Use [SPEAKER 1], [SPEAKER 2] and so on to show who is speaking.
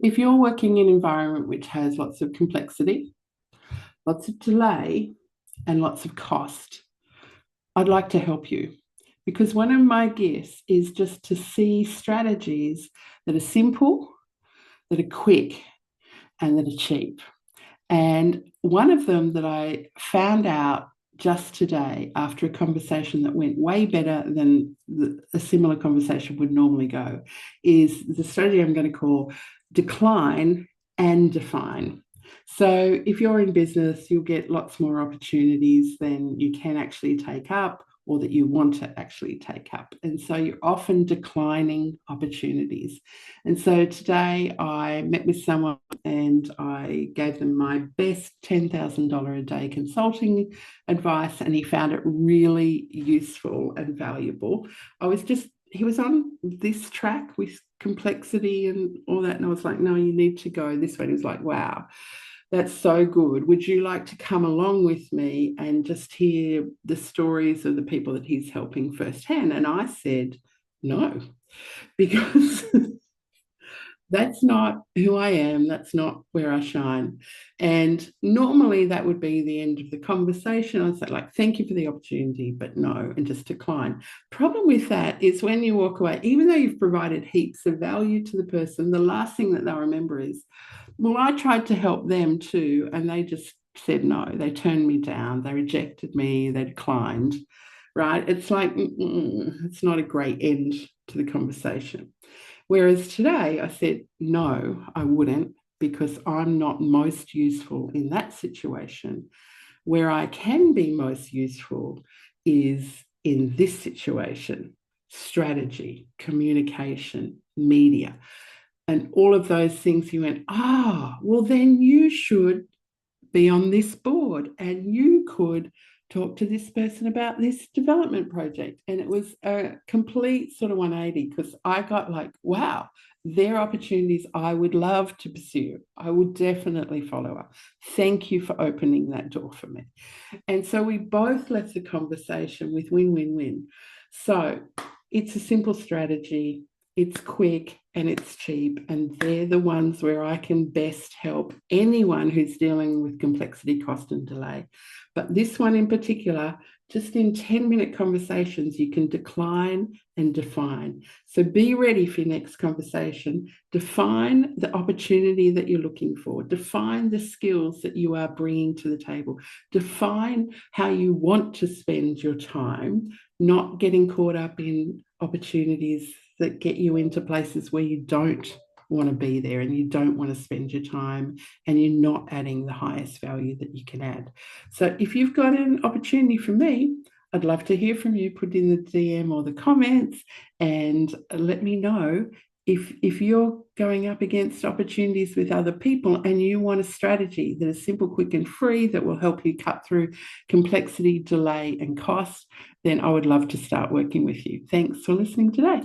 [SPEAKER 1] If you're working in an environment which has lots of complexity, lots of delay, and lots of cost, I'd like to help you because one of my gifts is just to see strategies that are simple, that are quick, and that are cheap. And one of them that I found out just today after a conversation that went way better than a similar conversation would normally go is the strategy I'm going to call decline and define. So if you're in business, you'll get lots more opportunities than you can actually take up or that you want to actually take up. And so you're often declining opportunities. And so today I met with someone and I gave them my best $10,000 a day consulting advice, and he found it really useful and valuable. He was on this track with complexity and all that. And I was like, no, you need to go this way. And he was like, wow, that's so good. Would you like to come along with me and just hear the stories of the people that he's helping firsthand? And I said, no, because that's not who I am. That's not where I shine. And normally that would be the end of the conversation. I'd say, like, thank you for the opportunity, but no, and just decline. Problem with that is when you walk away, even though you've provided heaps of value to the person, the last thing that they'll remember is, well, I tried to help them too, and they just said no. They turned me down. They rejected me. They declined. Right? It's like, it's not a great end to the conversation. Whereas today I said, no, I wouldn't, because I'm not most useful in that situation. Where I can be most useful is in this situation: strategy, communication, media, and all of those things. You went, well, then you should be on this board and you could talk to this person about this development project. And it was a complete sort of 180, because I got like, wow, there are opportunities I would love to pursue. I would definitely follow up. Thank you for opening that door for me. And so we both left the conversation with win-win-win. So it's a simple strategy, it's quick and it's cheap. And they're the ones where I can best help anyone who's dealing with complexity, cost, and delay. But this one in particular, just in 10-minute conversations, you can decline and define. So be ready for your next conversation. Define the opportunity that you're looking for. Define the skills that you are bringing to the table. Define how you want to spend your time, not getting caught up in opportunities that get you into places where you don't want to be there and you don't want to spend your time and you're not adding the highest value that you can add. So if you've got an opportunity from me, I'd love to hear from you. Put in the DM or the comments and let me know if you're going up against opportunities with other people and you want a strategy that is simple, quick, and free that will help you cut through complexity, delay, and cost, then I would love to start working with you. Thanks for listening today.